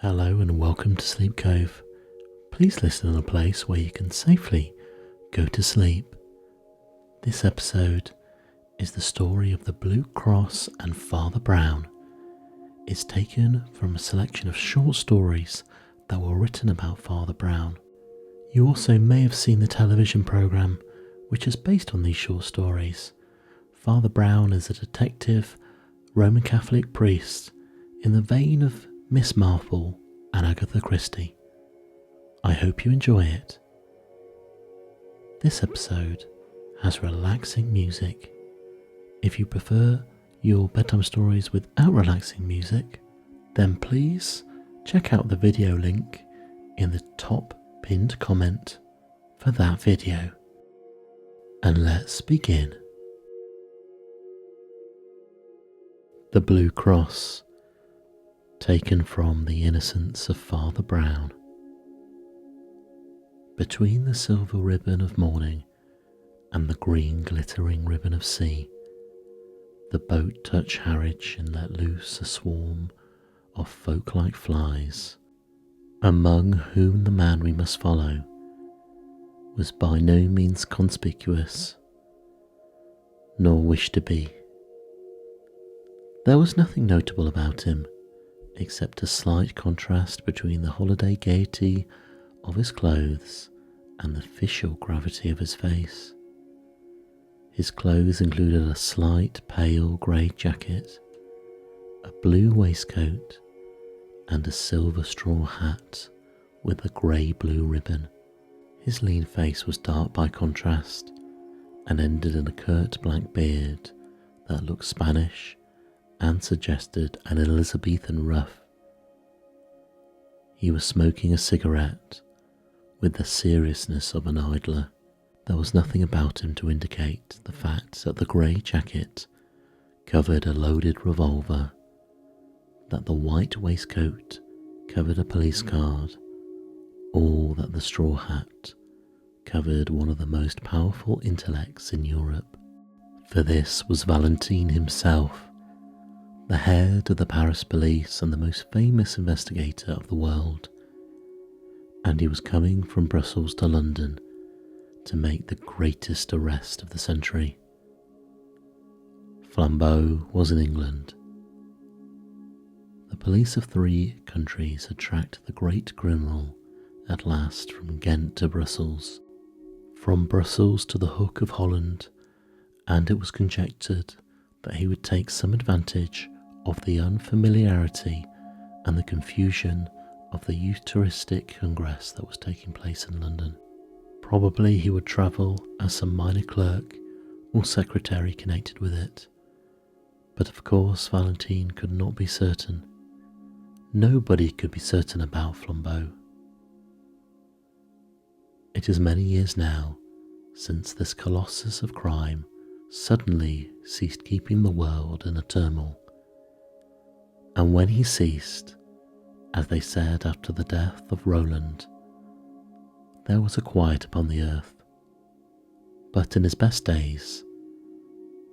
Hello and welcome to Sleep Cove. Please listen in a place where you can safely go to sleep. This episode is the story of the Blue Cross and Father Brown. It's taken from a selection of short stories that were written about Father Brown. You also may have seen the television programme which is based on these short stories. Father Brown is a detective, Roman Catholic priest in the vein of Miss Marple and Agatha Christie. I hope you enjoy it. This episode has relaxing music. If you prefer your bedtime stories without relaxing music, then please check out the video link in the top pinned comment for that video. And let's begin. The Blue Cross, taken from The Innocence of Father Brown. Between the silver ribbon of morning and the green glittering ribbon of sea, the boat touched Harwich and let loose a swarm of folk-like flies, among whom the man we must follow was by no means conspicuous, nor wished to be. There was nothing notable about him, except a slight contrast between the holiday gaiety of his clothes and the official gravity of his face. His clothes included a slight pale grey jacket, a blue waistcoat, and a silver straw hat with a grey-blue ribbon. His lean face was dark by contrast and ended in a curt black beard that looked Spanish and suggested an Elizabethan ruff. He was smoking a cigarette with the seriousness of an idler. There was nothing about him to indicate the fact that the grey jacket covered a loaded revolver, that the white waistcoat covered a police card, or that the straw hat covered one of the most powerful intellects in Europe. For this was Valentine himself, the head of the Paris police and the most famous investigator of the world, and he was coming from Brussels to London to make the greatest arrest of the century. Flambeau was in England. The police of 3 countries had tracked the great criminal at last from Ghent to Brussels, from Brussels to the Hook of Holland, and it was conjectured that he would take some advantage of the unfamiliarity and the confusion of the Eucharistic Congress that was taking place in London. Probably he would travel as some minor clerk or secretary connected with it. But of course Valentine could not be certain. Nobody could be certain about Flambeau. It is many years now since this colossus of crime suddenly ceased keeping the world in a turmoil. And when he ceased, as they said after the death of Roland, there was a quiet upon the earth. But in his best days,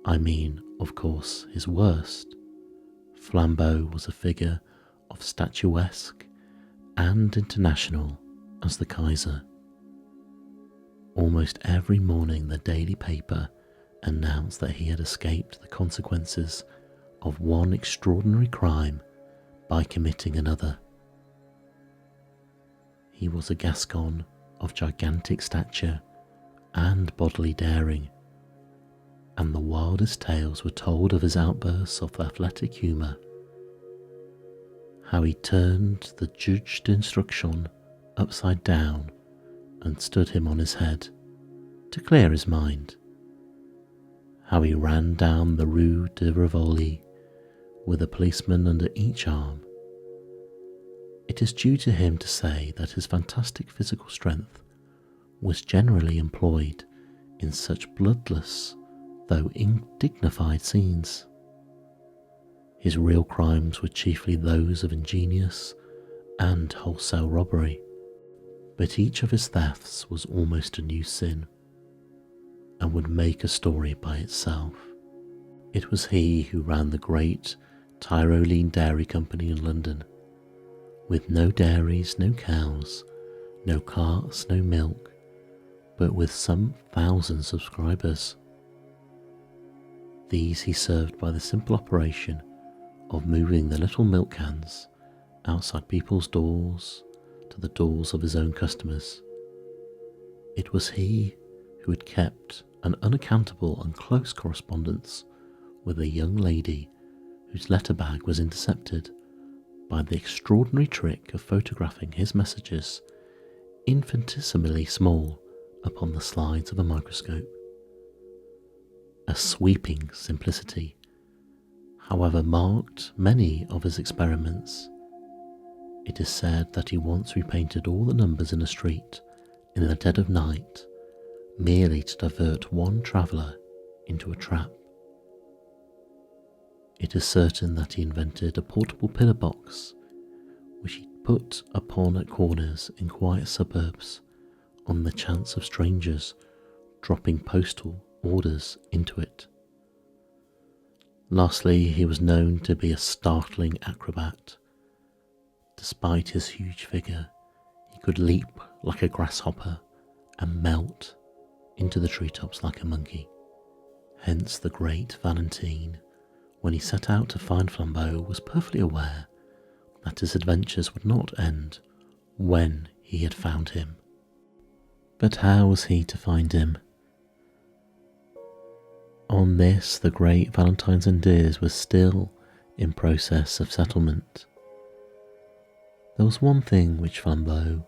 I mean, of course, his worst, Flambeau was a figure of statuesque and international as the Kaiser. Almost every morning the daily paper announced that he had escaped the consequences of one extraordinary crime by committing another. He was a Gascon of gigantic stature and bodily daring, and the wildest tales were told of his outbursts of athletic humour, how he turned the juge d'instruction upside down and stood him on his head to clear his mind, how he ran down the Rue de Rivoli with a policeman under each arm. It is due to him to say that his fantastic physical strength was generally employed in such bloodless, though undignified scenes. His real crimes were chiefly those of ingenious and wholesale robbery, but each of his thefts was almost a new sin, and would make a story by itself. It was he who ran the great Tyrolean Dairy Company in London, with no dairies, no cows, no carts, no milk, but with some 1,000 subscribers. These he served by the simple operation of moving the little milk cans outside people's doors to the doors of his own customers. It was he who had kept an unaccountable and close correspondence with a young lady whose letter bag was intercepted by the extraordinary trick of photographing his messages infinitesimally small upon the slides of a microscope. A sweeping simplicity, however, marked many of his experiments. It is said that he once repainted all the numbers in a street in the dead of night, merely to divert one traveller into a trap. It is certain that he invented a portable pillar box, which he put upon at corners in quiet suburbs on the chance of strangers dropping postal orders into it. Lastly, he was known to be a startling acrobat. Despite his huge figure, he could leap like a grasshopper and melt into the treetops like a monkey. Hence the great Valentine, when he set out to find Flambeau, was perfectly aware that his adventures would not end when he had found him. But how was he to find him? On this, the great Valentine's Ideas was still in process of settlement. There was one thing which Flambeau,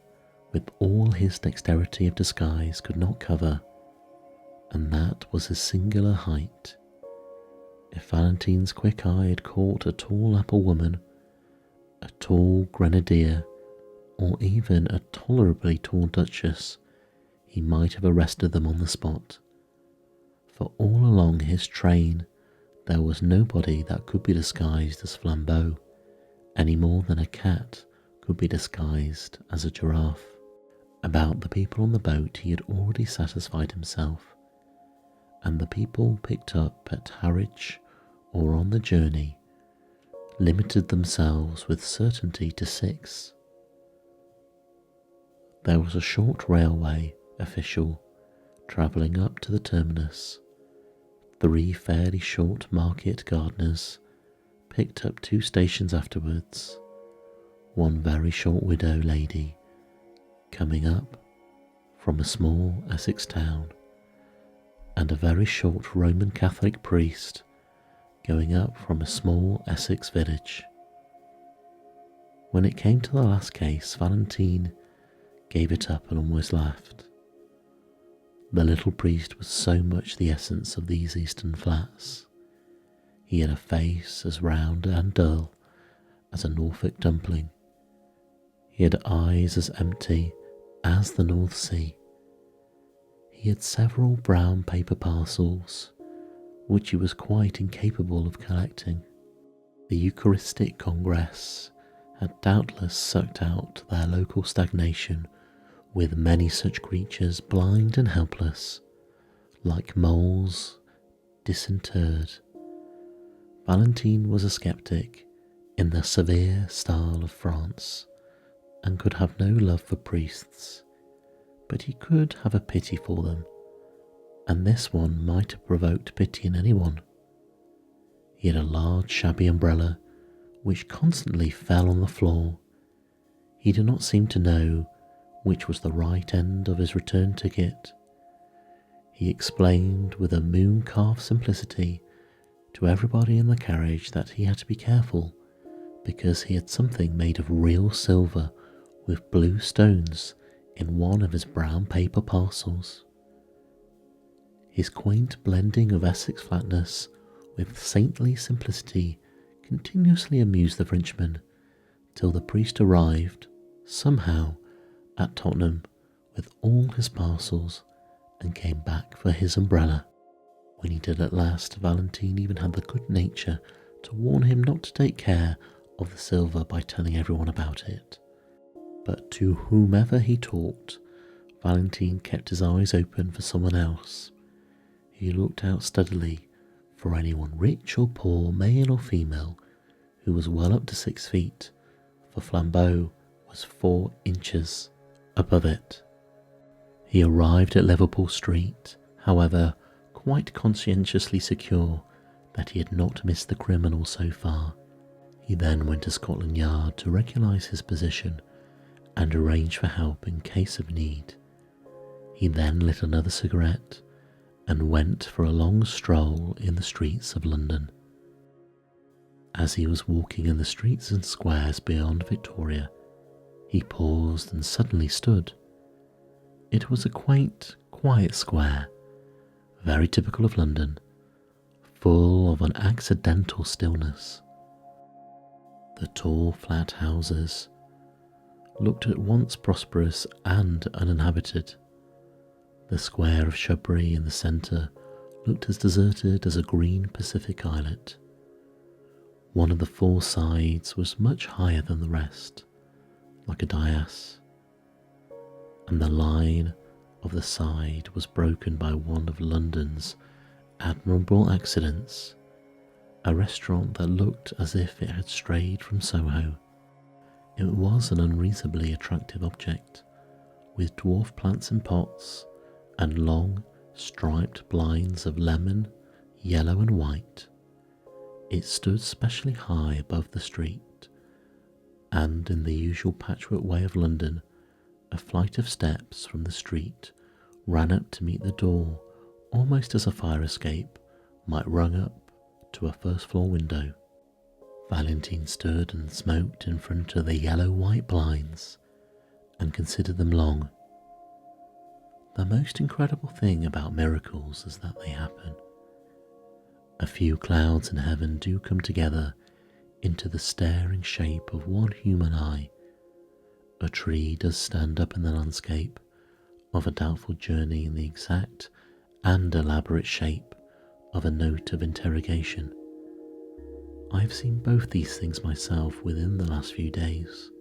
with all his dexterity of disguise, could not cover, and that was his singular height. If Valentine's quick eye had caught a tall apple woman, a tall grenadier, or even a tolerably tall duchess, he might have arrested them on the spot. For all along his train there was nobody that could be disguised as Flambeau, any more than a cat could be disguised as a giraffe. About the people on the boat he had already satisfied himself, and the people picked up at Harwich or on the journey limited themselves with certainty to 6. There was a short railway official travelling up to the terminus. 3 fairly short market gardeners picked up 2 stations afterwards. 1 very short widow lady coming up from a small Essex town, and a very short Roman Catholic priest going up from a small Essex village. When it came to the last case, Valentine gave it up and almost laughed. The little priest was so much the essence of these eastern flats. He had a face as round and dull as a Norfolk dumpling. He had eyes as empty as the North Sea. He had several brown paper parcels, which he was quite incapable of collecting. The Eucharistic Congress had doubtless sucked out their local stagnation with many such creatures, blind and helpless, like moles disinterred. Valentine was a skeptic in the severe style of France, and could have no love for priests, but he could have a pity for them, and this one might have provoked pity in anyone. He had a large shabby umbrella which constantly fell on the floor. He did not seem to know which was the right end of his return ticket. He explained with a moon-calf simplicity to everybody in the carriage that he had to be careful because he had something made of real silver with blue stones in one of his brown paper parcels. His quaint blending of Essex flatness with saintly simplicity continuously amused the Frenchman, till the priest arrived, somehow, at Tottenham with all his parcels and came back for his umbrella. When he did at last, Valentine even had the good nature to warn him not to take care of the silver by telling everyone about it. But to whomever he talked, Valentine kept his eyes open for someone else. He looked out steadily for anyone rich or poor, male or female, who was well up to 6 feet, for Flambeau was 4 inches above it. He arrived at Liverpool Street, however, quite conscientiously secure that he had not missed the criminal so far. He then went to Scotland Yard to regularize his position and arrange for help in case of need. He then lit another cigarette and went for a long stroll in the streets of London. As he was walking in the streets and squares beyond Victoria, he paused and suddenly stood. It was a quaint, quiet square, very typical of London, full of an accidental stillness. The tall, flat houses looked at once prosperous and uninhabited. The square of shrubbery in the centre looked as deserted as a green Pacific islet. One of the 4 sides was much higher than the rest, like a dais, and the line of the side was broken by one of London's admirable accidents, a restaurant that looked as if it had strayed from Soho. It was an unreasonably attractive object, with dwarf plants in pots and long, striped blinds of lemon, yellow and white. It stood specially high above the street, and in the usual patchwork way of London, a flight of steps from the street ran up to meet the door, almost as a fire escape might run up to a first-floor window. Valentine stood and smoked in front of the yellow-white blinds and considered them long. The most incredible thing about miracles is that they happen. A few clouds in heaven do come together into the staring shape of one human eye. A tree does stand up in the landscape of a doubtful journey in the exact and elaborate shape of a note of interrogation. I have seen both these things myself within the last few days.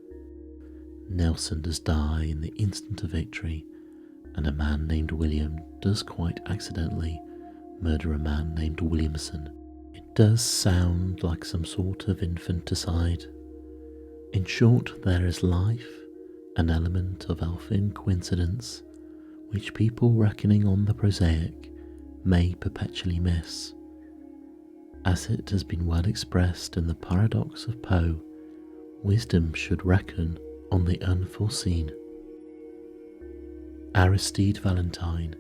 Nelson does die in the instant of victory, and a man named William does quite accidentally murder a man named Williamson. It does sound like some sort of infanticide. In short, there is life, an element of elfin coincidence, which people reckoning on the prosaic may perpetually miss. As it has been well expressed in the paradox of Poe, wisdom should reckon on the unforeseen. Aristide Valentine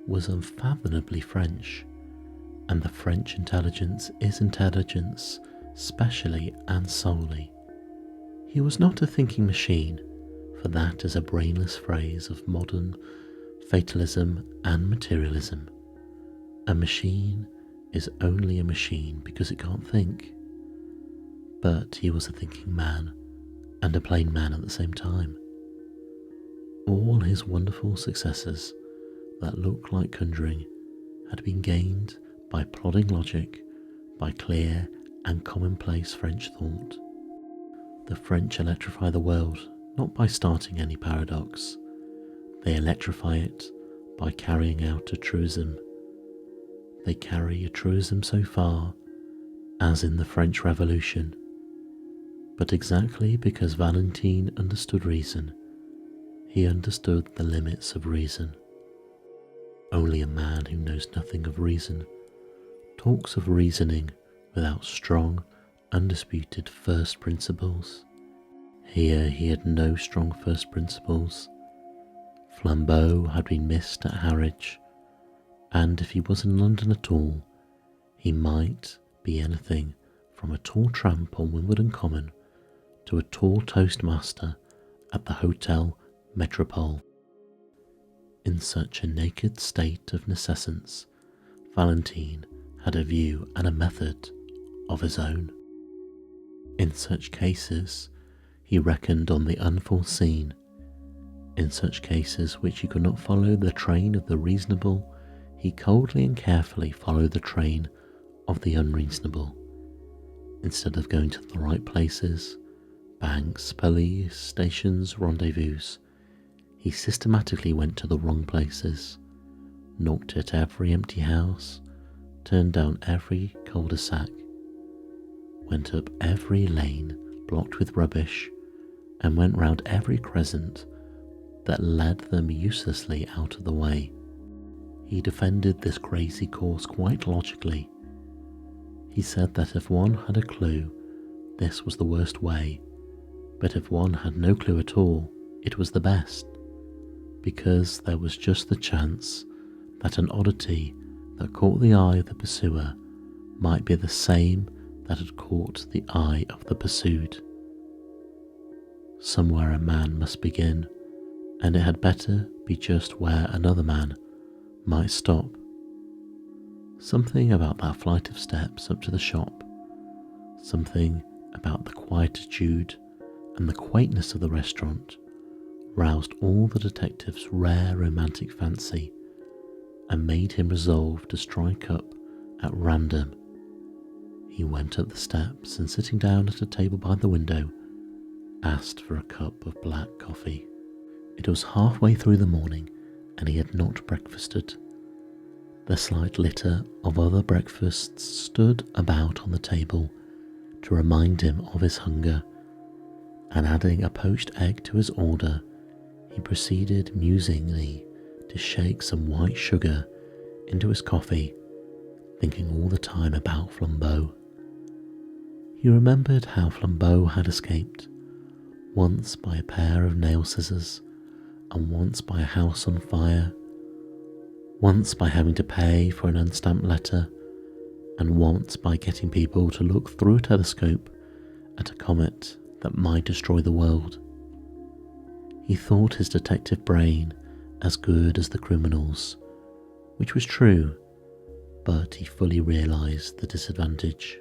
was unfathomably French, and the French intelligence is intelligence specially and solely. He was not a thinking machine, for that is a brainless phrase of modern fatalism and materialism. A machine is only a machine because it can't think. But he was a thinking man, and a plain man at the same time. All his wonderful successes that look like conjuring had been gained by plodding logic, by clear and commonplace French thought. The French electrify the world not by starting any paradox. They electrify it by carrying out a truism. They carry a truism so far as in the French Revolution. But exactly because Valentine understood reason, he understood the limits of reason. Only a man who knows nothing of reason talks of reasoning without strong, undisputed first principles. Here he had no strong first principles. Flambeau had been missed at Harwich, and if he was in London at all, he might be anything from a tall tramp on Wimbledon Common to a tall toastmaster at the Hotel Metropole. In such a naked state of necessance, Valentine had a view and a method of his own. In such cases, he reckoned on the unforeseen. In such cases which he could not follow the train of the reasonable, he coldly and carefully followed the train of the unreasonable. Instead of going to the right places, banks, police stations, rendezvous, he systematically went to the wrong places, knocked at every empty house, turned down every cul-de-sac, went up every lane blocked with rubbish, and went round every crescent that led them uselessly out of the way. He defended this crazy course quite logically. He said that if one had a clue, this was the worst way, but if one had no clue at all, it was the best, because there was just the chance that an oddity that caught the eye of the pursuer might be the same that had caught the eye of the pursued. Somewhere a man must begin, and it had better be just where another man might stop. Something about that flight of steps up to the shop, something about the quietude and the quaintness of the restaurant roused all the detective's rare romantic fancy and made him resolve to strike up at random. He went up the steps and, sitting down at a table by the window, asked for a cup of black coffee. It was halfway through the morning and he had not breakfasted. The slight litter of other breakfasts stood about on the table to remind him of his hunger, and adding a poached egg to his order, he proceeded musingly to shake some white sugar into his coffee, thinking all the time about Flambeau. He remembered how Flambeau had escaped, once by a pair of nail scissors, and once by a house on fire, once by having to pay for an unstamped letter, and once by getting people to look through a telescope at a comet that might destroy the world. He thought his detective brain as good as the criminal's, which was true, but he fully realised the disadvantage.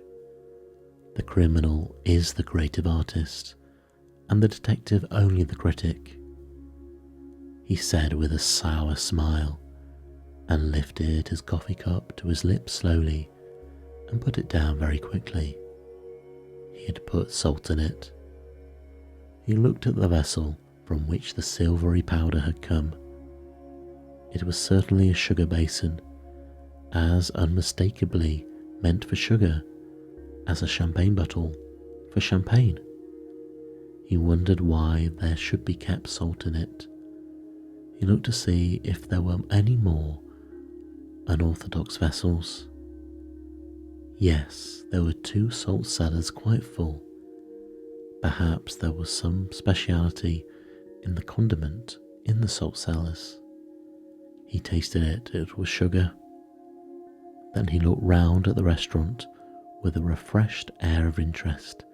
The criminal is the creative artist, and the detective only the critic. He said with a sour smile, and lifted his coffee cup to his lips slowly and put it down very quickly. He had put salt in it. He looked at the vessel from which the silvery powder had come. It was certainly a sugar basin, as unmistakably meant for sugar as a champagne bottle for champagne. He wondered why there should be kept salt in it. He looked to see if there were any more unorthodox vessels. Yes, there were 2 salt cellars quite full. Perhaps there was some speciality in the condiment in the salt cellars. He tasted it. It was sugar. Then he looked round at the restaurant with a refreshed air of interest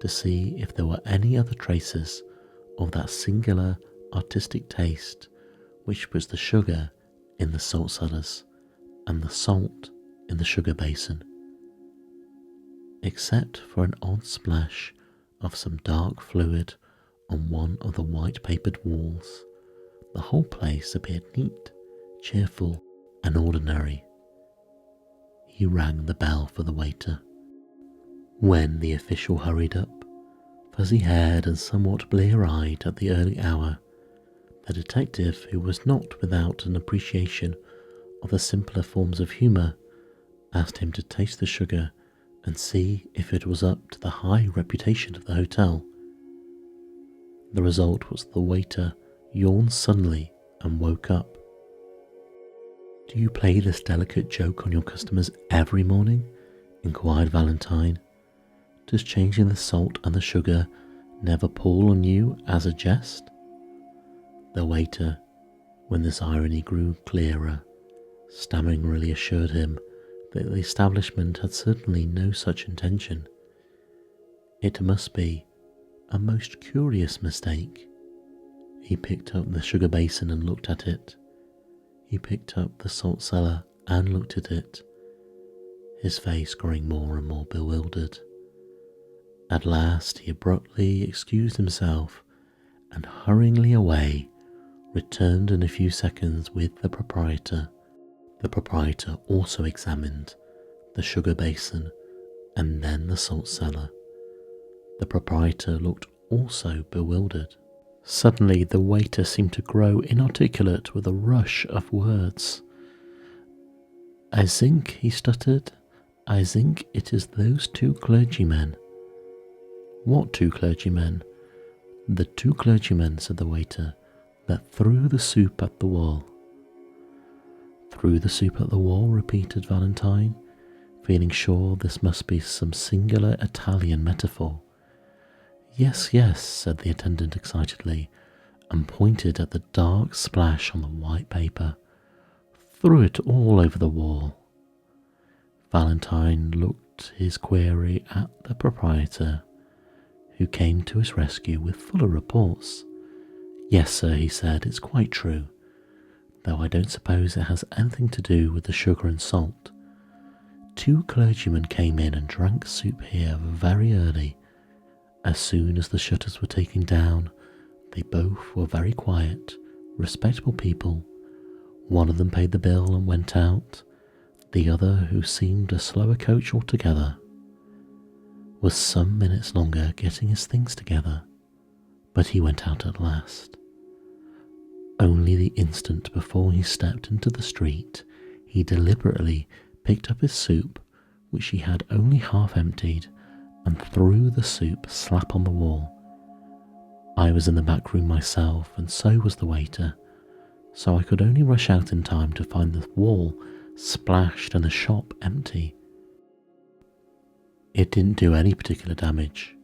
to see if there were any other traces of that singular artistic taste which was the sugar in the salt cellars and the salt in the sugar basin. Except for an odd splash of some dark fluid on one of the white papered walls, the whole place appeared neat, cheerful, and ordinary. He rang the bell for the waiter. When the official hurried up, fuzzy-haired and somewhat blear-eyed at the early hour, the detective, who was not without an appreciation of the simpler forms of humour, asked him to taste the sugar and see if it was up to the high reputation of the hotel. The result was the waiter yawned suddenly and woke up. "Do you play this delicate joke on your customers every morning?" inquired Valentine. "Does changing the salt and the sugar never pall on you as a jest?" The waiter, when this irony grew clearer, stammeringly assured him that the establishment had certainly no such intention. It must be a most curious mistake. He picked up the sugar basin and looked at it. He picked up the salt cellar and looked at it, his face growing more and more bewildered. At last he abruptly excused himself and, hurryingly away, returned in a few seconds with the proprietor. The proprietor also examined the sugar basin and then the salt cellar. The proprietor looked also bewildered. Suddenly the waiter seemed to grow inarticulate with a rush of words. "I think," he stuttered, "I think it is those 2 clergymen." "What 2 clergymen?" "The two clergymen," said the waiter, "that threw the soup at the wall." "Threw the soup at the wall," repeated Valentine, feeling sure this must be some singular Italian metaphor. "Yes, yes," said the attendant excitedly, and pointed at the dark splash on the white paper. "Threw it all over the wall." Valentine looked his query at the proprietor, who came to his rescue with fuller reports. "Yes, sir," he said, "it's quite true, though I don't suppose it has anything to do with the sugar and salt. Two clergymen came in and drank soup here very early. As soon as the shutters were taken down, they both were very quiet, respectable people. One of them paid the bill and went out. The other, who seemed a slower coach altogether, was some minutes longer getting his things together, but he went out at last. Only the instant before he stepped into the street, he deliberately picked up his soup, which he had only half emptied, and threw the soup slap on the wall. I was in the back room myself, and so was the waiter, so I could only rush out in time to find the wall splashed and the shop empty. It didn't do any particular damage,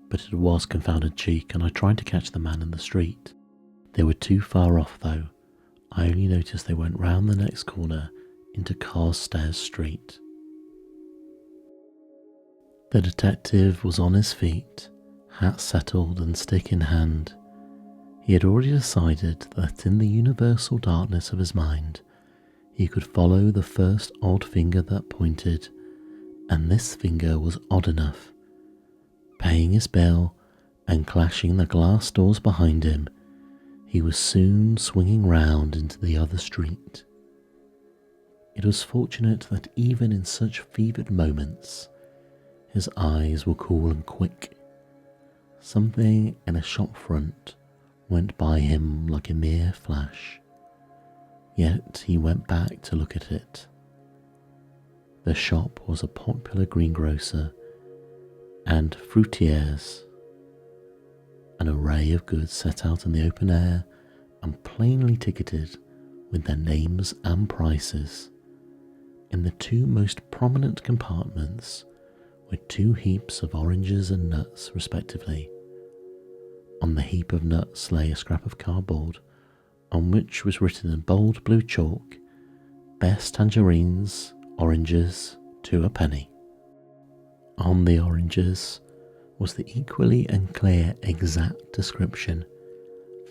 but it was confounded cheek, and I tried to catch the man in the street. They were too far off, though. I only noticed they went round the next corner into Carstairs Street." The detective was on his feet, hat settled and stick in hand. He had already decided that in the universal darkness of his mind, he could follow the first odd finger that pointed, and this finger was odd enough. Paying his bill and clashing the glass doors behind him, he was soon swinging round into the other street. It was fortunate that even in such fevered moments, his eyes were cool and quick. Something in a shop front went by him like a mere flash, yet he went back to look at it. The shop was a popular greengrocer and fruitiers, an array of goods set out in the open air and plainly ticketed with their names and prices. In the two most prominent compartments were two heaps of oranges and nuts respectively. On the heap of nuts lay a scrap of cardboard on which was written in bold blue chalk, "Best tangerines, oranges, 2 a penny." On the oranges was the equally and clear exact description,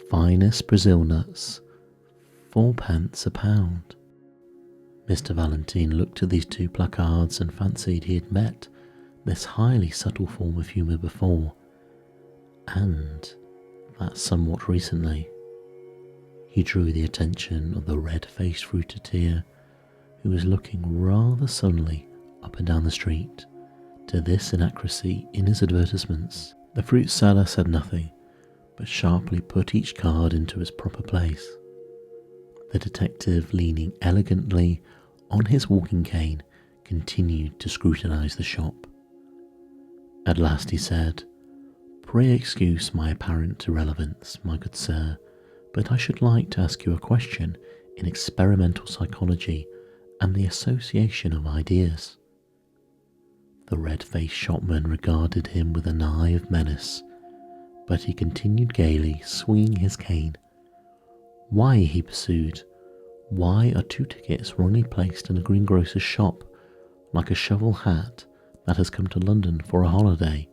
"Finest Brazil nuts, 4d. a pound." Mr. Valentine looked at these two placards and fancied he had met this highly subtle form of humour before, and that somewhat recently. He drew the attention of the red-faced fruiterer, who was looking rather sullenly up and down the street, to this inaccuracy in his advertisements. The fruit seller said nothing, but sharply put each card into its proper place. The detective, leaning elegantly on his walking cane, continued to scrutinise the shop. At last he said, "Pray excuse my apparent irrelevance, my good sir, but I should like to ask you a question in experimental psychology and the association of ideas." The red-faced shopman regarded him with an eye of menace, but he continued gaily, swinging his cane. "Why," he pursued, "why are 2 tickets wrongly placed in a greengrocer's shop, like a shovel hat that has come to London for a holiday?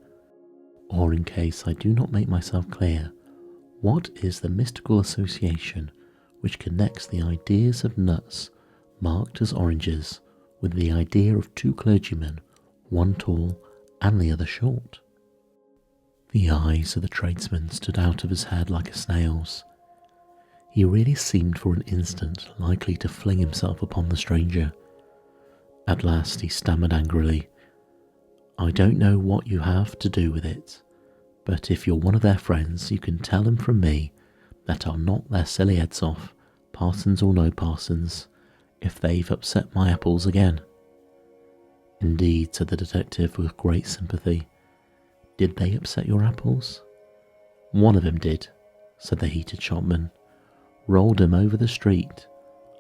Or, in case I do not make myself clear, what is the mystical association which connects the ideas of nuts marked as oranges with the idea of 2 clergymen, one tall and the other short?" The eyes of the tradesman stood out of his head like a snail's. He really seemed for an instant likely to fling himself upon the stranger. At last he stammered angrily, "I don't know what you have to do with it, but if you're one of their friends, you can tell them from me that I'll knock their silly heads off, parsons or no parsons, if they've upset my apples again." "Indeed," said the detective with great sympathy. "Did they upset your apples?" "One of 'em did," said the heated shopman. "Rolled him over the street.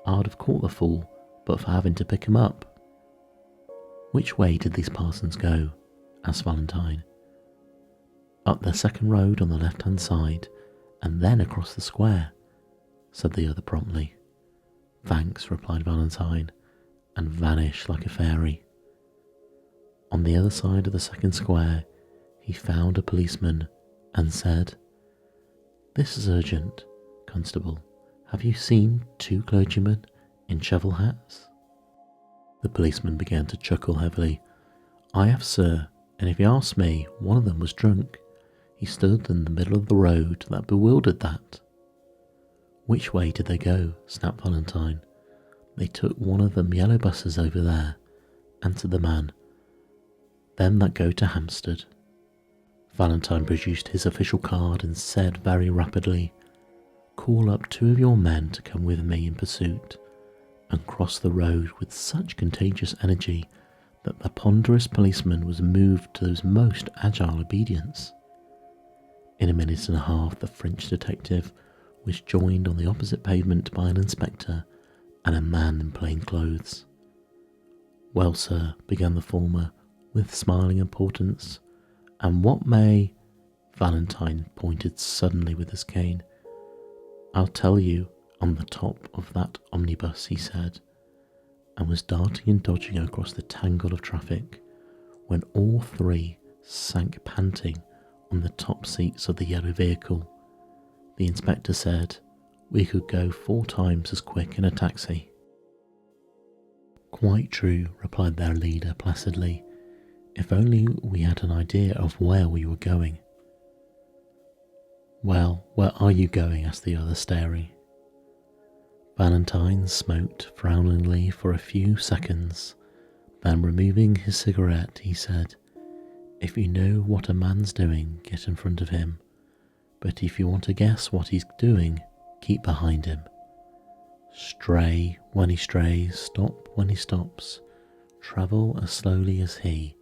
I'd have caught the fool but for having to pick him up." "Which way did these parsons go?" asked Valentine. "Up the second road on the left-hand side, and then across the square," said the other promptly. "Thanks," replied Valentine, and vanished like a fairy. On the other side of the second square, he found a policeman and said, "This is urgent, Constable. Have you seen two clergymen in shovel hats?" The policeman began to chuckle heavily. "I have, sir, and if you ask me, one of them was drunk. He stood in the middle of the road, that bewildered that." "Which way did they go?" snapped Valentine. "They took one of them yellow buses over there," answered the man. "Them that go to Hampstead." Valentine produced his official card and said very rapidly, "Call up two of your men to come with me in pursuit," and crossed the road with such contagious energy that the ponderous policeman was moved to his most agile obedience. In a minute and a half, the French detective was joined on the opposite pavement by an inspector and a man in plain clothes. "Well, sir," began the former, with smiling importance, "and what may—" Valentine pointed suddenly with his cane. "I'll tell you on the top of that omnibus," he said, and was darting and dodging across the tangle of traffic, when all three sank panting on the top seats of the yellow vehicle. The inspector said, "We could go 4 times as quick in a taxi." "Quite true," replied their leader placidly. "If only we had an idea of where we were going." "Well, where are you going?" asked the other, staring. Valentine smoked frowningly for a few seconds. Then, removing his cigarette, he said, "If you know what a man's doing, get in front of him. But if you want to guess what he's doing, keep behind him. Stray when he strays, stop when he stops. Travel as slowly as he.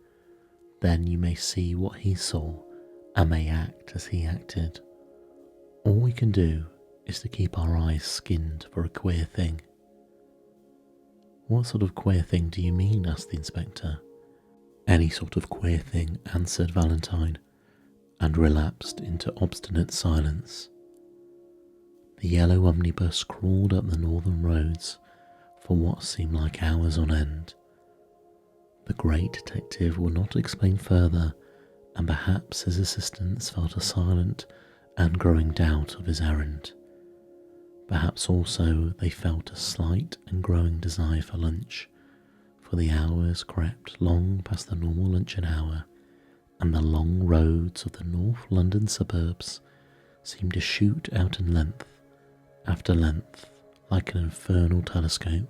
Then you may see what he saw and may act as he acted. All we can do is to keep our eyes skinned for a queer thing." "What sort of queer thing do you mean?" asked the inspector. "Any sort of queer thing," answered Valentine, and relapsed into obstinate silence. The yellow omnibus crawled up the northern roads for what seemed like hours on end. The great detective would not explain further, and perhaps his assistants felt a silent and growing doubt of his errand. Perhaps also they felt a slight and growing desire for lunch, for the hours crept long past the normal luncheon hour, and the long roads of the North London suburbs seemed to shoot out in length after length like an infernal telescope.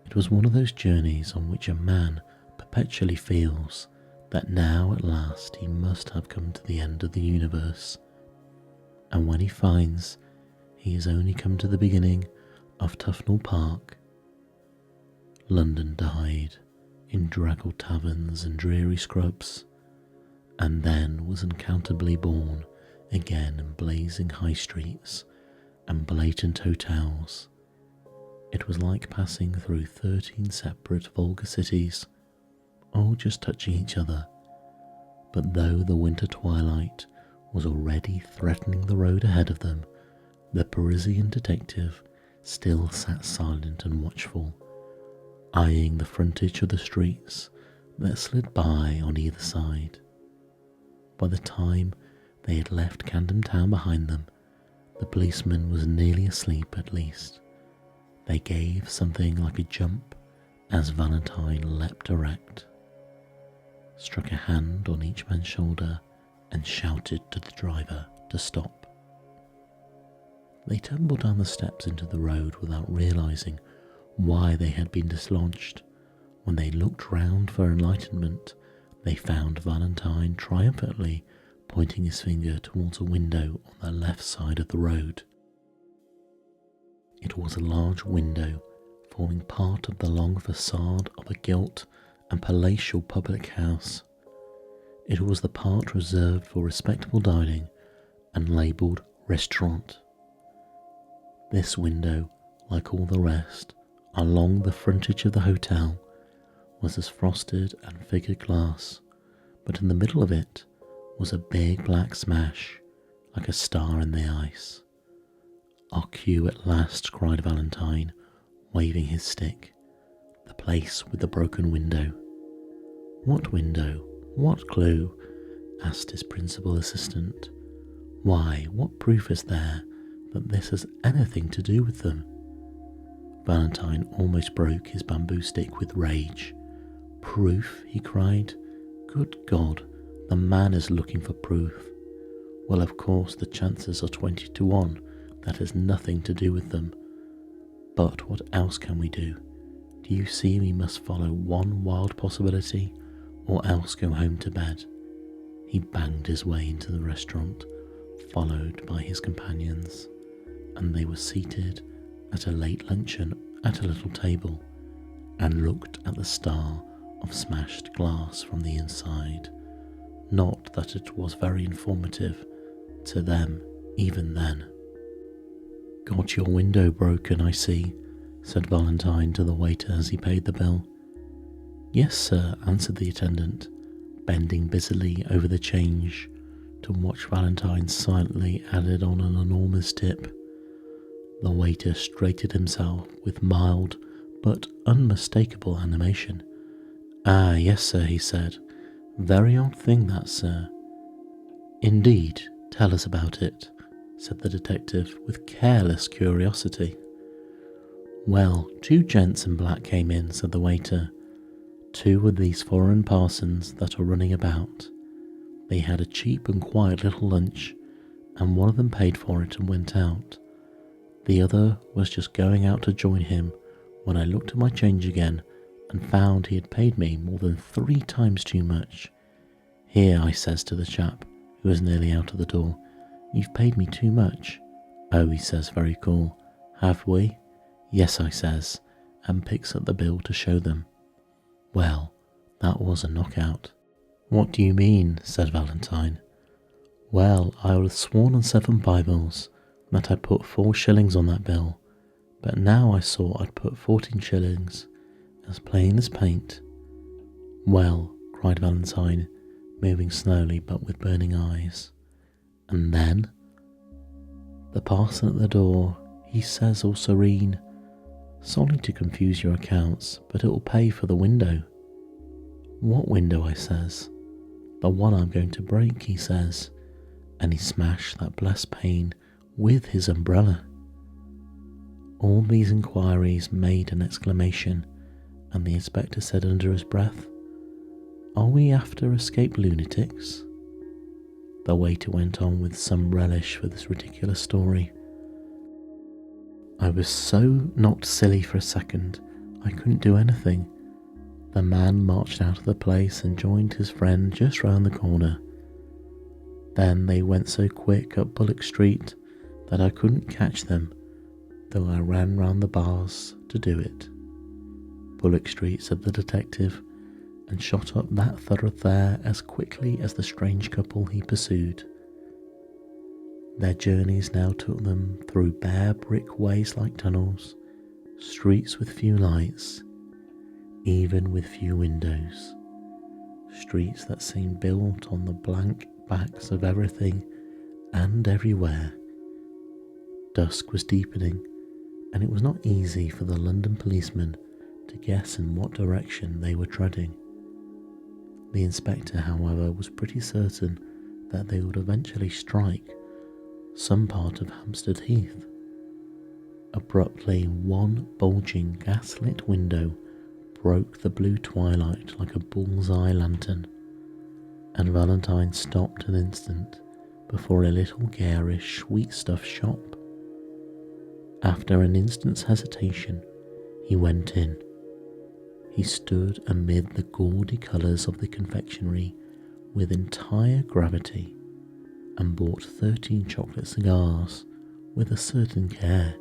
It was one of those journeys on which a man perpetually feels that now at last he must have come to the end of the universe, and when he finds he has only come to the beginning of Tufnell Park. London died in draggled taverns and dreary scrubs, and then was uncountably born again in blazing high streets and blatant hotels. It was like passing through 13 separate vulgar cities, all just touching each other. But though the winter twilight was already threatening the road ahead of them, the Parisian detective still sat silent and watchful, eyeing the frontage of the streets that slid by on either side. By the time they had left Camden Town behind them, the policeman was nearly asleep at least. They gave something like a jump as Valentine leapt erect, struck a hand on each man's shoulder, and shouted to the driver to stop. They tumbled down the steps into the road without realizing why they had been dislodged. When they looked round for enlightenment, they found Valentine triumphantly pointing his finger towards a window on the left side of the road. It was a large window forming part of the long facade of a gilt and palatial public house. It was the part reserved for respectable dining and labelled restaurant. This window, like all the rest, along the frontage of the hotel, was as frosted and figured glass, but in the middle of it was a big black smash, like a star in the ice. "Our cue at last," cried Valentine, waving his stick. "The place with the broken window." "What window? What clue?" asked his principal assistant. "Why, what proof is there that this has anything to do with them?" Valentine almost broke his bamboo stick with rage. "Proof?" he cried. "Good God, the man is looking for proof. Well, of course, the chances are 20 to 1 that has nothing to do with them. But what else can we do? Do you see we must follow one wild possibility, or else go home to bed?" He banged his way into the restaurant, followed by his companions, and they were seated at a late luncheon at a little table, and looked at the star of smashed glass from the inside. Not that it was very informative to them even then. "Got your window broken, I see," said Valentine to the waiter as he paid the bill. "Yes, sir," answered the attendant, bending busily over the change to watch Valentine silently added on an enormous tip. The waiter straightened himself with mild but unmistakable animation. "Ah, yes, sir," he said. "Very odd thing that, sir." "Indeed, tell us about it," said the detective with careless curiosity. "Well, 2 gents in black came in," said the waiter. "2 of these foreign parsons that are running about. They had a cheap and quiet little lunch, and one of them paid for it and went out. The other was just going out to join him when I looked at my change again and found he had paid me more than 3 times too much. 'Here,' I says to the chap, who was nearly out of the door, 'you've paid me too much.' 'Oh,' he says, very cool, 'have we?' 'Yes,' I says, and picks up the bill to show them. Well, that was a knockout." "What do you mean?" said Valentine. "Well, I would have sworn on 7 Bibles that I put 4 shillings on that bill, but now I saw I'd put 14 shillings, as plain as paint." "Well," cried Valentine, moving slowly but with burning eyes. "And then?" "The parson at the door, he says all serene, 'Sorry to confuse your accounts, but it will pay for the window.' 'What window?' I says. 'The one I'm going to break,' he says, and he smashed that blessed pane with his umbrella." All these inquiries made an exclamation, and the inspector said under his breath, "Are we after escaped lunatics?" The waiter went on with some relish for this ridiculous story. "I was so knocked silly for a second, I couldn't do anything. The man marched out of the place and joined his friend just round the corner. Then they went so quick up Bullock Street that I couldn't catch them, though I ran round the bars to do it." "Bullock Street," said the detective, and shot up that thoroughfare as quickly as the strange couple he pursued. Their journeys now took them through bare brick ways like tunnels, streets with few lights, even with few windows, streets that seemed built on the blank backs of everything and everywhere. Dusk was deepening, and it was not easy for the London policeman to guess in what direction they were treading. The inspector, however, was pretty certain that they would eventually strike some part of Hampstead Heath. Abruptly, one bulging gaslit window broke the blue twilight like a bull's-eye lantern, and Valentine stopped an instant before a little garish sweet-stuff shop. After an instant's hesitation, he went in. He stood amid the gaudy colours of the confectionery with entire gravity, and bought 13 chocolate cigars with a certain care.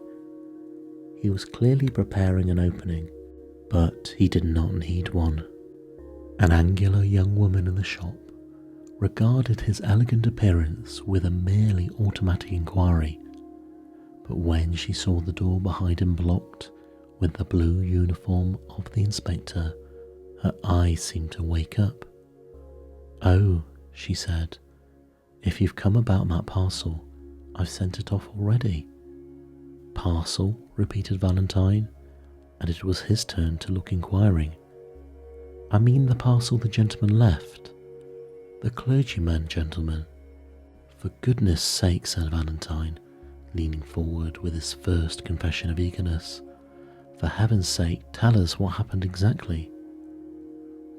He was clearly preparing an opening, but he did not need one. An angular young woman in the shop regarded his elegant appearance with a merely automatic inquiry, but when she saw the door behind him blocked with the blue uniform of the inspector, her eyes seemed to wake up. "Oh," she said, "if you've come about that parcel, I've sent it off already." "Parcel?" repeated Valentine, and it was his turn to look inquiring. "I mean the parcel the gentleman left. The clergyman, gentleman." "For goodness sake," said Valentine, leaning forward with his first confession of eagerness, "for heaven's sake, tell us what happened exactly."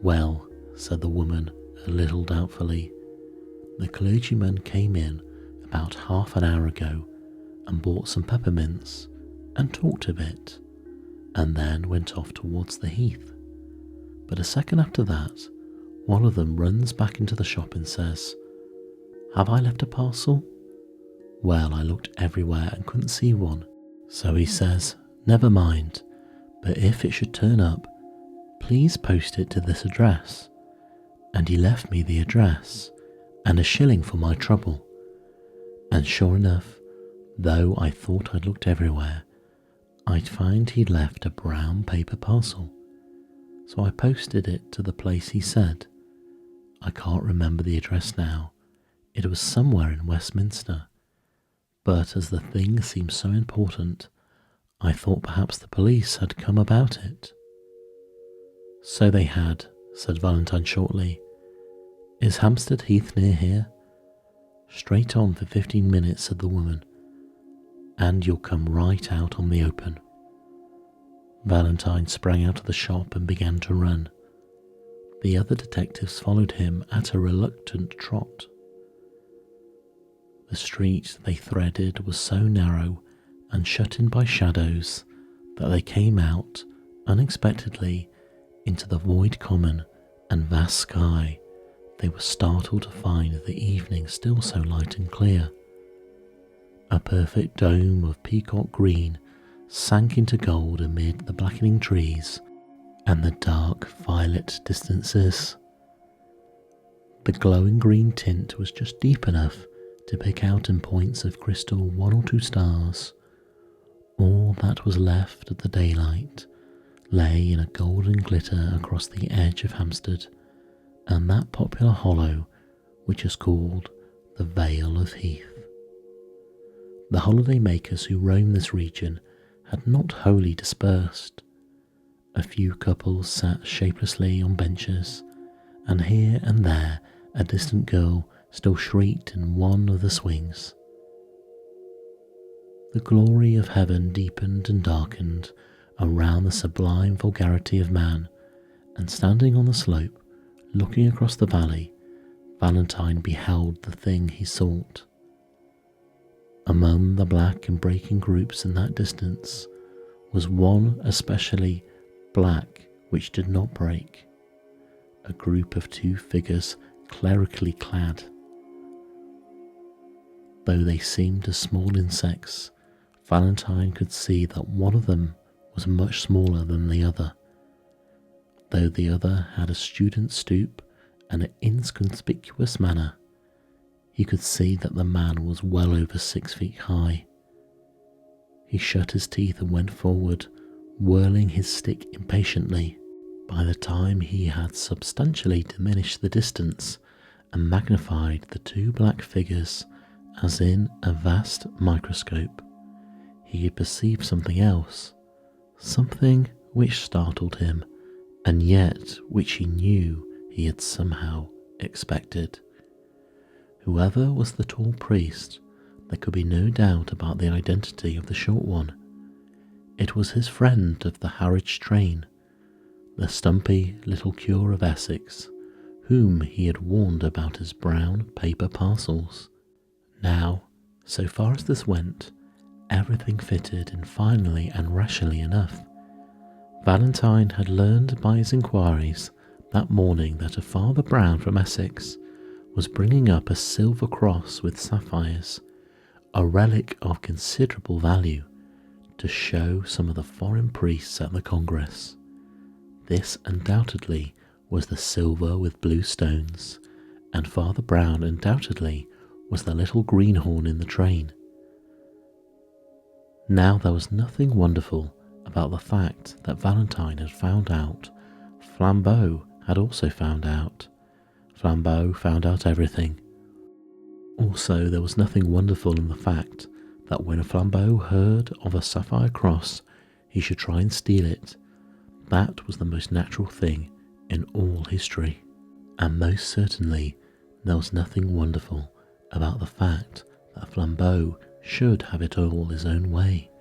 "Well," said the woman a little doubtfully, "the clergyman came in about half an hour ago and bought some peppermints and talked a bit, and then went off towards the heath. But a second after that, one of them runs back into the shop and says, 'Have I left a parcel?' Well, I looked everywhere and couldn't see one. So he says, 'Never mind, but if it should turn up, please post it to this address.' And he left me the address and a shilling for my trouble. And sure enough, though I thought I'd looked everywhere, I'd find he'd left a brown paper parcel. So I posted it to the place he said. I can't remember the address now. It was somewhere in Westminster. But as the thing seemed so important, I thought perhaps the police had come about it." "So they had," said Valentine shortly. "Is Hampstead Heath near here?" "Straight on for 15 minutes," said the woman, "and you'll come right out on the open." Valentine sprang out of the shop and began to run. The other detectives followed him at a reluctant trot. The street they threaded was so narrow and shut in by shadows that they came out unexpectedly into the void common and vast sky. They were startled to find the evening still so light and clear. A perfect dome of peacock green sank into gold amid the blackening trees and the dark violet distances. The glowing green tint was just deep enough to pick out in points of crystal 1 or 2 stars. All that was left of the daylight lay in a golden glitter across the edge of Hampstead and that popular hollow which is called the Vale of Heath. The holiday makers who roamed this region had not wholly dispersed. A few couples sat shapelessly on benches, and here and there a distant girl still shrieked in one of the swings. The glory of heaven deepened and darkened around the sublime vulgarity of man, and standing on the slope, looking across the valley, Valentine beheld the thing he sought. Among the black and breaking groups in that distance was one especially black which did not break, a group of 2 figures clerically clad. Though they seemed as small insects, Valentine could see that one of them was much smaller than the other. Though the other had a student's stoop and an inconspicuous manner, he could see that the man was well over 6 feet high. He shut his teeth and went forward, whirling his stick impatiently. By the time he had substantially diminished the distance and magnified the 2 black figures as in a vast microscope, he had perceived something else, something which startled him, and yet which he knew he had somehow expected. Whoever was the tall priest, there could be no doubt about the identity of the short one. It was his friend of the Harwich train, the stumpy little cure of Essex, whom he had warned about his brown paper parcels. Now, so far as this went, everything fitted in finely and rationally enough. Valentine had learned by his inquiries that morning that a Father Brown from Essex was bringing up a silver cross with sapphires, a relic of considerable value, to show some of the foreign priests at the Congress. This undoubtedly was the silver with blue stones, and Father Brown undoubtedly was the little greenhorn in the train. Now there was nothing wonderful about the fact that Valentine had found out. Flambeau had also found out. Flambeau found out everything. Also, there was nothing wonderful in the fact that when Flambeau heard of a sapphire cross, he should try and steal it. That was the most natural thing in all history. And most certainly, there was nothing wonderful about the fact that Flambeau should have it all his own way,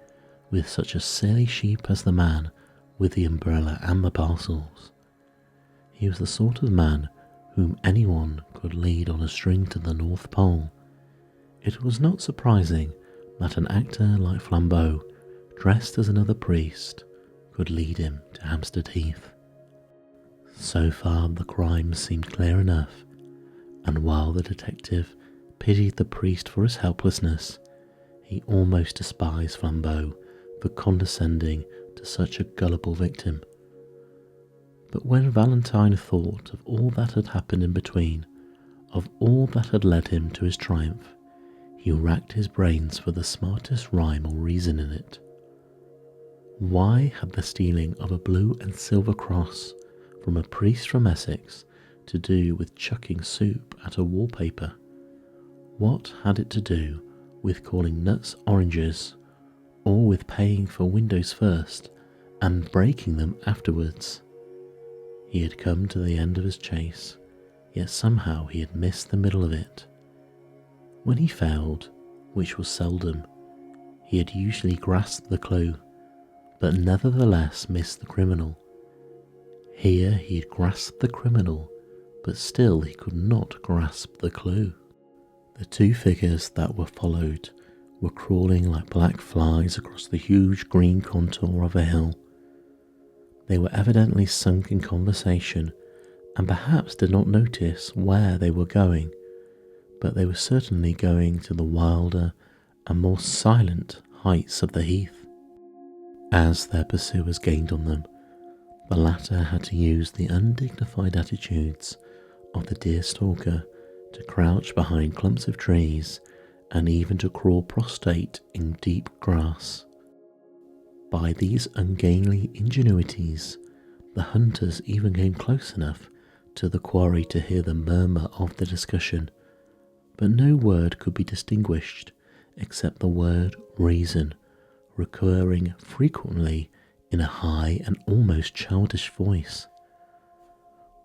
with such a silly sheep as the man with the umbrella and the parcels. He was the sort of man whom anyone could lead on a string to the North Pole. It was not surprising that an actor like Flambeau, dressed as another priest, could lead him to Hampstead Heath. So far the crime seemed clear enough, and while the detective pitied the priest for his helplessness, he almost despised Flambeau for condescending to such a gullible victim. But when Valentine thought of all that had happened in between, of all that had led him to his triumph, he racked his brains for the smartest rhyme or reason in it. Why had the stealing of a blue and silver cross from a priest from Essex to do with chucking soup at a wallpaper? What had it to do with calling nuts oranges, or with paying for windows first and breaking them afterwards? He had come to the end of his chase, yet somehow he had missed the middle of it. When he failed, which was seldom, he had usually grasped the clue, but nevertheless missed the criminal. Here he had grasped the criminal, but still he could not grasp the clue. The two figures that were followed were crawling like black flies across the huge green contour of a hill. They were evidently sunk in conversation, and perhaps did not notice where they were going, but they were certainly going to the wilder and more silent heights of the heath. As their pursuers gained on them, the latter had to use the undignified attitudes of the deer-stalker to crouch behind clumps of trees and even to crawl prostrate in deep grass. By these ungainly ingenuities, the hunters even came close enough to the quarry to hear the murmur of the discussion, but no word could be distinguished except the word reason, recurring frequently in a high and almost childish voice.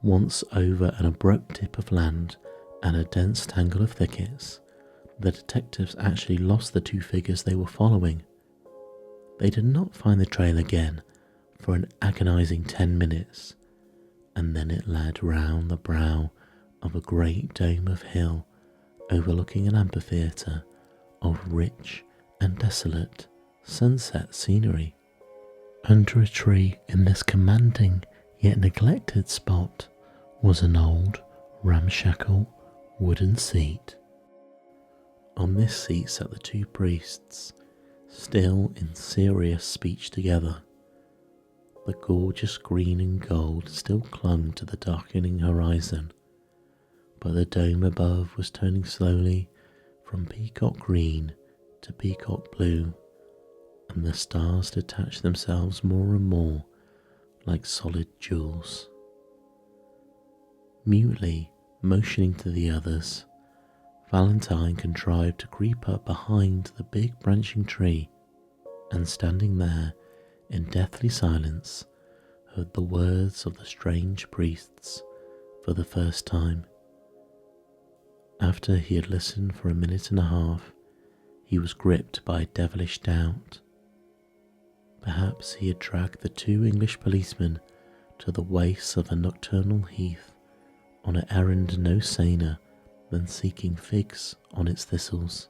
Once over an abrupt dip of land and a dense tangle of thickets, the detectives actually lost the two figures they were following. They did not find the trail again for an agonizing 10 minutes, and then it led round the brow of a great dome of hill overlooking an amphitheatre of rich and desolate sunset scenery. Under a tree in this commanding yet neglected spot was an old, ramshackle wooden seat. On this seat sat the two priests, still in serious speech together. The gorgeous green and gold still clung to the darkening horizon, but the dome above was turning slowly from peacock green to peacock blue, and the stars detached themselves more and more like solid jewels. Mutely motioning to the others, Valentine contrived to creep up behind the big branching tree, and standing there in deathly silence, heard the words of the strange priests for the first time. After he had listened for a minute and a half, he was gripped by a devilish doubt. Perhaps he had dragged the two English policemen to the wastes of a nocturnal heath on an errand no saner than seeking figs on its thistles.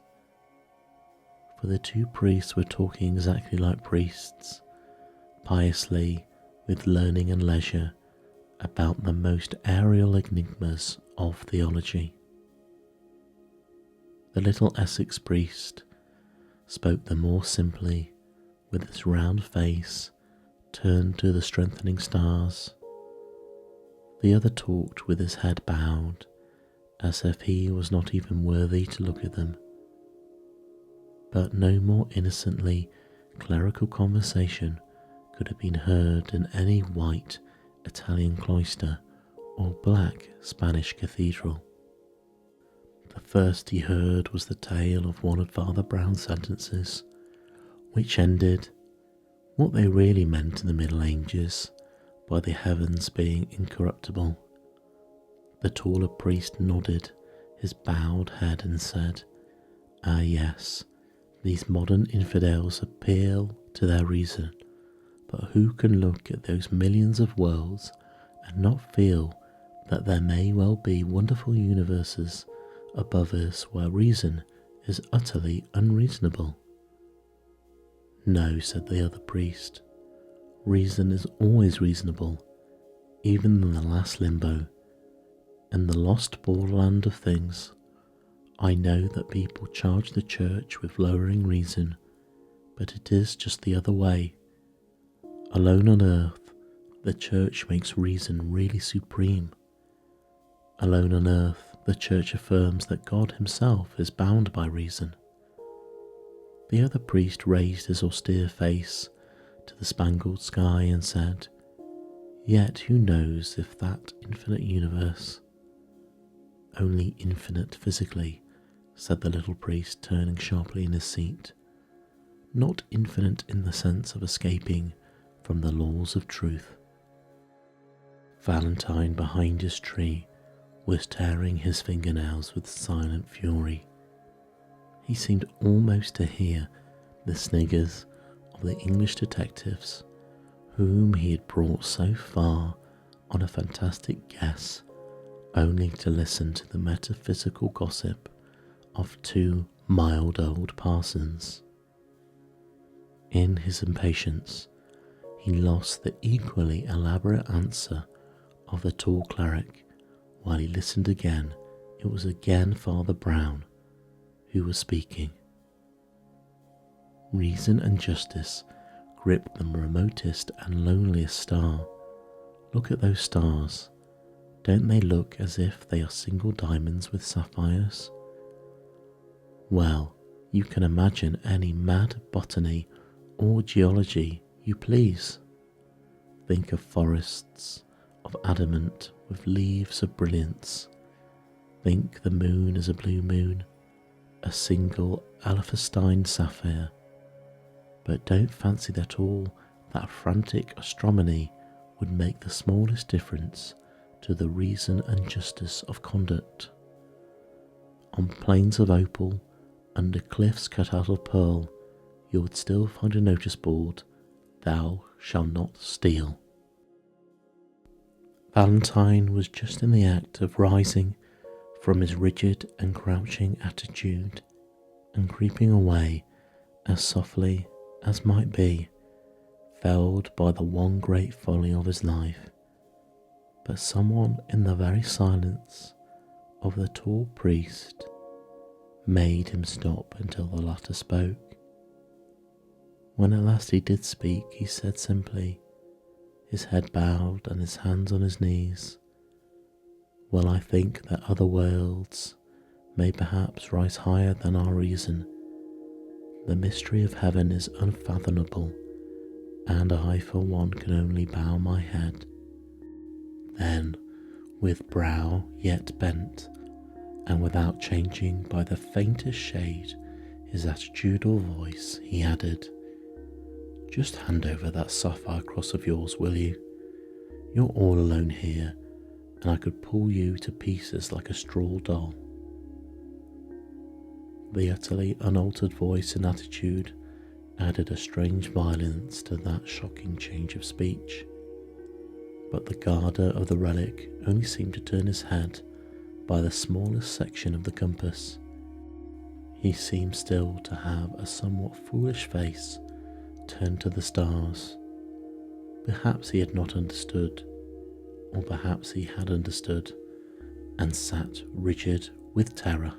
For the two priests were talking exactly like priests, piously, with learning and leisure, about the most aerial enigmas of theology. The little Essex priest spoke the more simply, with his round face turned to the strengthening stars. The other talked with his head bowed as if he was not even worthy to look at them. But no more innocently clerical conversation could have been heard in any white Italian cloister or black Spanish cathedral. The first he heard was the tale of one of Father Brown's sentences, which ended what they really meant in the Middle Ages by the heavens being incorruptible. The taller priest nodded his bowed head and said, "Ah yes, these modern infidels appeal to their reason, but who can look at those millions of worlds and not feel that there may well be wonderful universes above us where reason is utterly unreasonable?" "No," said the other priest, "reason is always reasonable, even in the last limbo, in the lost borderland of things. I know that people charge the church with lowering reason, but it is just the other way. Alone on earth, the church makes reason really supreme. Alone on earth, the church affirms that God himself is bound by reason." The other priest raised his austere face to the spangled sky and said, "Yet who knows if that infinite universe—" "Only infinite physically," said the little priest, turning sharply in his seat. "Not infinite in the sense of escaping from the laws of truth." Valentine behind his tree was tearing his fingernails with silent fury. He seemed almost to hear the sniggers of the English detectives whom he had brought so far on a fantastic guess, only to listen to the metaphysical gossip of two mild old parsons. In his impatience, he lost the equally elaborate answer of the tall cleric. While he listened again, it was again Father Brown who was speaking. "Reason and justice grip the remotest and loneliest star. Look at those stars. Don't they look as if they are single diamonds with sapphires? Well, you can imagine any mad botany or geology you please. Think of forests of adamant with leaves of brilliance. Think the moon is a blue moon, a single alaphastine sapphire. But don't fancy that all that frantic astronomy would make the smallest difference to the reason and justice of conduct. On plains of opal, under cliffs cut out of pearl, you would still find a notice board, 'Thou shalt not steal.'" Valentine was just in the act of rising from his rigid and crouching attitude and creeping away as softly as might be, felled by the one great folly of his life. But someone in the very silence of the tall priest made him stop until the latter spoke. When at last he did speak, he said simply, his head bowed and his hands on his knees, "Well, I think that other worlds may perhaps rise higher than our reason. The mystery of heaven is unfathomable, and I for one can only bow my head." Then, with brow yet bent, and without changing by the faintest shade his attitude or voice, he added, "Just hand over that sapphire cross of yours, will you? You're all alone here, and I could pull you to pieces like a straw doll." The utterly unaltered voice and attitude added a strange violence to that shocking change of speech. But the guarder of the relic only seemed to turn his head by the smallest section of the compass. He seemed still to have a somewhat foolish face turned to the stars. Perhaps he had not understood, or perhaps he had understood, and sat rigid with terror.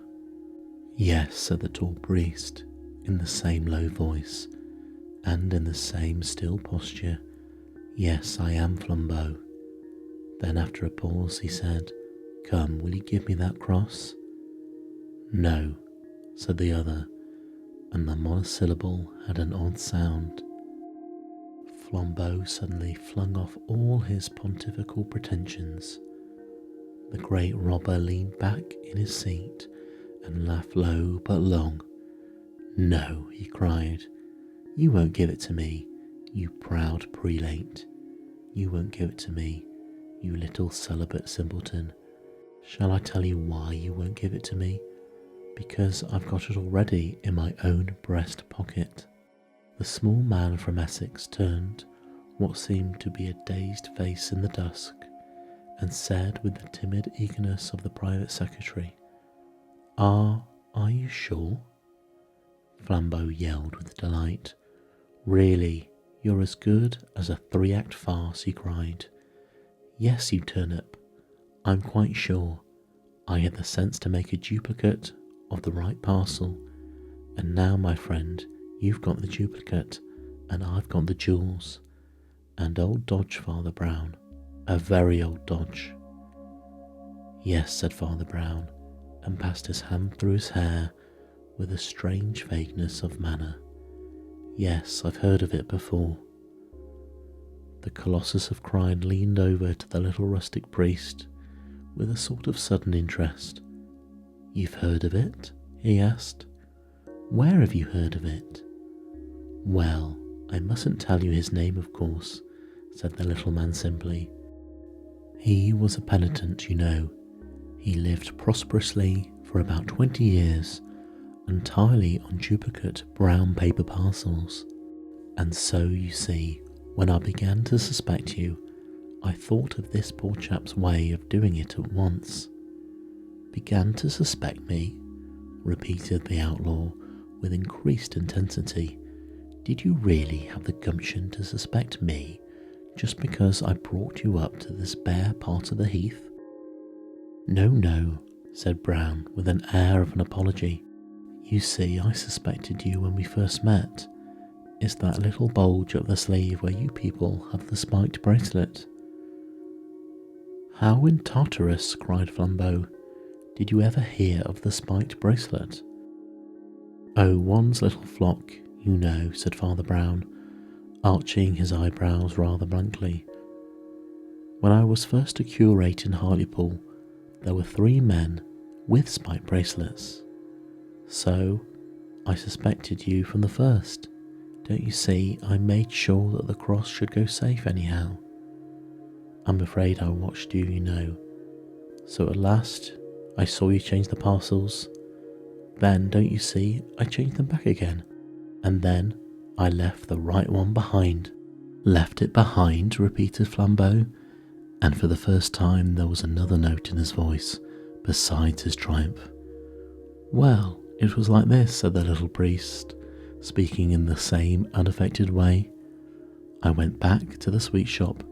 "Yes," said the tall priest, in the same low voice, and in the same still posture, "yes, I am Flambeau." Then after a pause he said, Come, will you give me that cross? No, said the other, and the monosyllable had an odd sound. Flambeau suddenly flung off all his pontifical pretensions. The great robber leaned back in his seat and laughed low but long. No, he cried, you won't give it to me, you proud prelate. You won't give it to me, you little celibate simpleton. Shall I tell you why you won't give it to me? Because I've got it already in my own breast pocket. The small man from Essex turned what seemed to be a dazed face in the dusk, and said with the timid eagerness of the private secretary, Are you sure? Flambeau yelled with delight. Really, you're as good as a 3-act farce, he cried. Yes, you turnip, I'm quite sure. I had the sense to make a duplicate of the right parcel, and now, my friend, you've got the duplicate, and I've got the jewels. And old Dodge, Father Brown, a very old Dodge. Yes, said Father Brown, and passed his hand through his hair with a strange vagueness of manner. Yes, I've heard of it before. The Colossus of Crime leaned over to the little rustic priest with a sort of sudden interest. You've heard of it? He asked. Where have you heard of it? Well, I mustn't tell you his name, of course, said the little man simply. He was a penitent, you know. He lived prosperously for about 20 years, entirely on duplicate brown paper parcels. And so, you see, when I began to suspect you, I thought of this poor chap's way of doing it at once. Began to suspect me? Repeated the outlaw with increased intensity. Did you really have the gumption to suspect me just because I brought you up to this bare part of the heath? No, said Brown with an air of an apology. You see, I suspected you when we first met. It's that little bulge up the sleeve where you people have the spiked bracelet. How in Tartarus, cried Flambeau, did you ever hear of the spiked bracelet? Oh, one's little flock, you know, said Father Brown, arching his eyebrows rather blankly. When I was first a curate in Hartlepool, there were 3 men with spiked bracelets. So, I suspected you from the first. Don't you see, I made sure that the cross should go safe anyhow. I'm afraid I watched you, you know. So at last, I saw you change the parcels. Then, don't you see, I changed them back again. And then, I left the right one behind. Left it behind, repeated Flambeau, and for the first time there was another note in his voice, besides his triumph. Well, it was like this, said the little priest, speaking in the same unaffected way. I went back to the sweet shop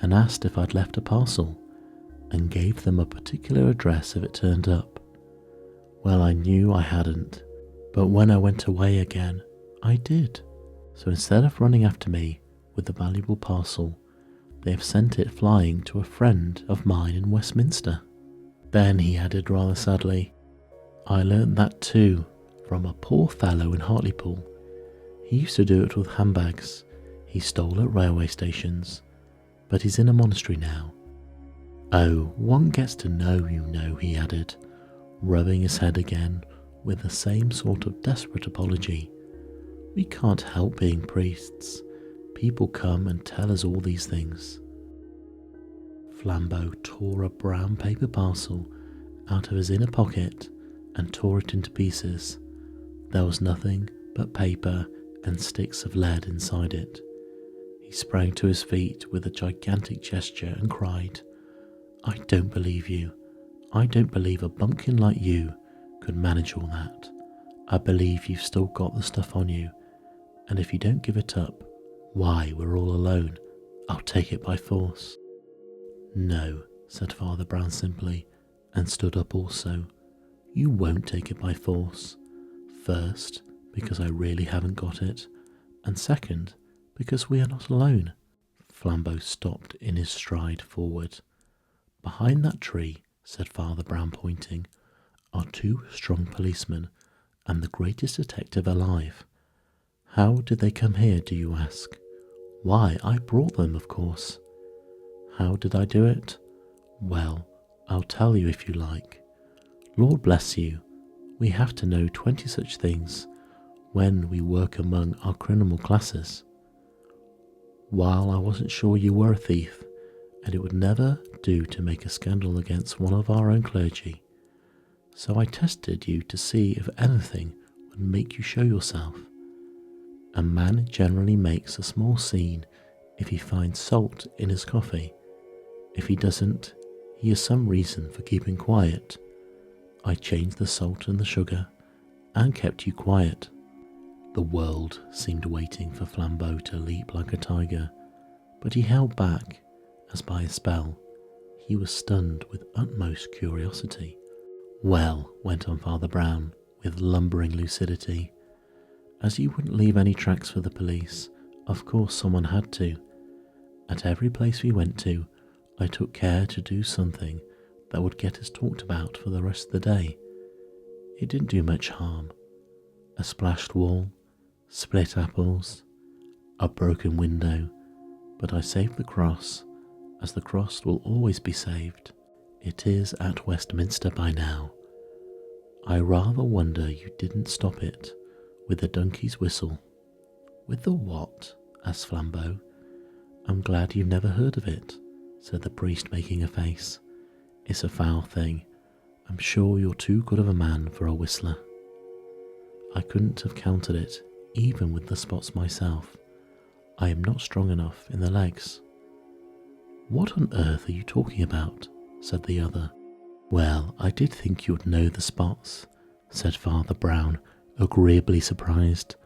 and asked if I'd left a parcel, and gave them a particular address if it turned up. Well, I knew I hadn't, but when I went away again, I did. So instead of running after me with the valuable parcel, they have sent it flying to a friend of mine in Westminster. Then he added rather sadly, I learnt that too from a poor fellow in Hartlepool. He used to do it with handbags he stole at railway stations, but he's in a monastery now. Oh, one gets to know, you know, he added, rubbing his head again with the same sort of desperate apology. We can't help being priests. People come and tell us all these things. Flambeau tore a brown paper parcel out of his inner pocket and tore it into pieces. There was nothing but paper and sticks of lead inside it. He sprang to his feet with a gigantic gesture and cried, I don't believe you. I don't believe a bumpkin like you could manage all that. I believe you've still got the stuff on you, and if you don't give it up, why, we're all alone. I'll take it by force. No, said Father Brown simply, and stood up also. You won't take it by force. First, because I really haven't got it, and second, because we are not alone. Flambeau stopped in his stride forward. Behind that tree said Father Brown, pointing, are two strong policemen and the greatest detective alive. How did they come here, do you ask? Why, I brought them, of course. How did I do it? Well, I'll tell you if you like. Lord bless you, we have to know 20 such things when we work among our criminal classes. While I wasn't sure you were a thief, and it would never do to make a scandal against one of our own clergy, so I tested you to see if anything would make you show yourself. A man generally makes a small scene if he finds salt in his coffee. If he doesn't, he has some reason for keeping quiet. I changed the salt and the sugar and kept you quiet. The world seemed waiting for Flambeau to leap like a tiger, but he held back as by a spell. He was stunned with utmost curiosity. Well, went on Father Brown with lumbering lucidity, as you wouldn't leave any tracks for the police, of course someone had to. At every place we went to, I took care to do something that would get us talked about for the rest of the day. It didn't do much harm. A splashed wall, split apples, a broken window, but I saved the cross, as the cross will always be saved. It is at Westminster by now. I rather wonder you didn't stop it with the donkey's whistle. With the what? Asked Flambeau. I'm glad you've never heard of it, said the priest, making a face. It's a foul thing. I'm sure you're too good of a man for a whistler. I couldn't have counted it, even with the spots myself. I am not strong enough in the legs. What on earth are you talking about? Said the other. Well, I did think you would know the spots, said Father Brown, agreeably surprised.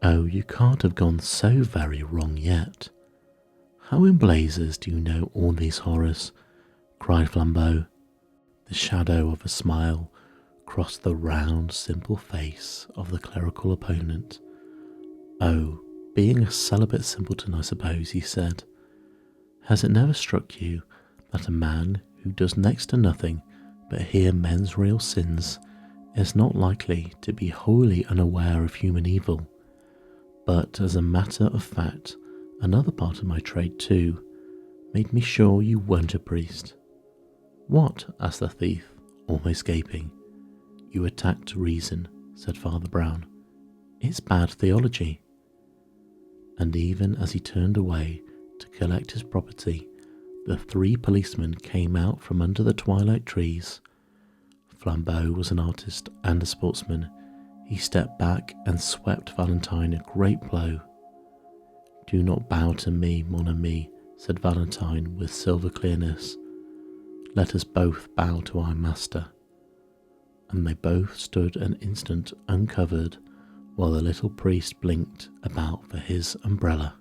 Oh, you can't have gone so very wrong yet. How in blazes do you know all these horrors? Cried Flambeau. The shadow of a smile crossed the round, simple face of the clerical opponent. Oh, being a celibate simpleton, I suppose, he said. Has it never struck you that a man who does next to nothing but hear men's real sins is not likely to be wholly unaware of human evil? But as a matter of fact, another part of my trade too made me sure you weren't a priest. What? Asked the thief, almost gaping. You attacked reason, said Father Brown. It's bad theology. And even as he turned away to collect his property, the three policemen came out from under the twilight trees. Flambeau was an artist and a sportsman. He stepped back and swept Valentine a great blow. Do not bow to me, mon ami, said Valentine with silver clearness. Let us both bow to our master. And they both stood an instant uncovered while the little priest blinked about for his umbrella.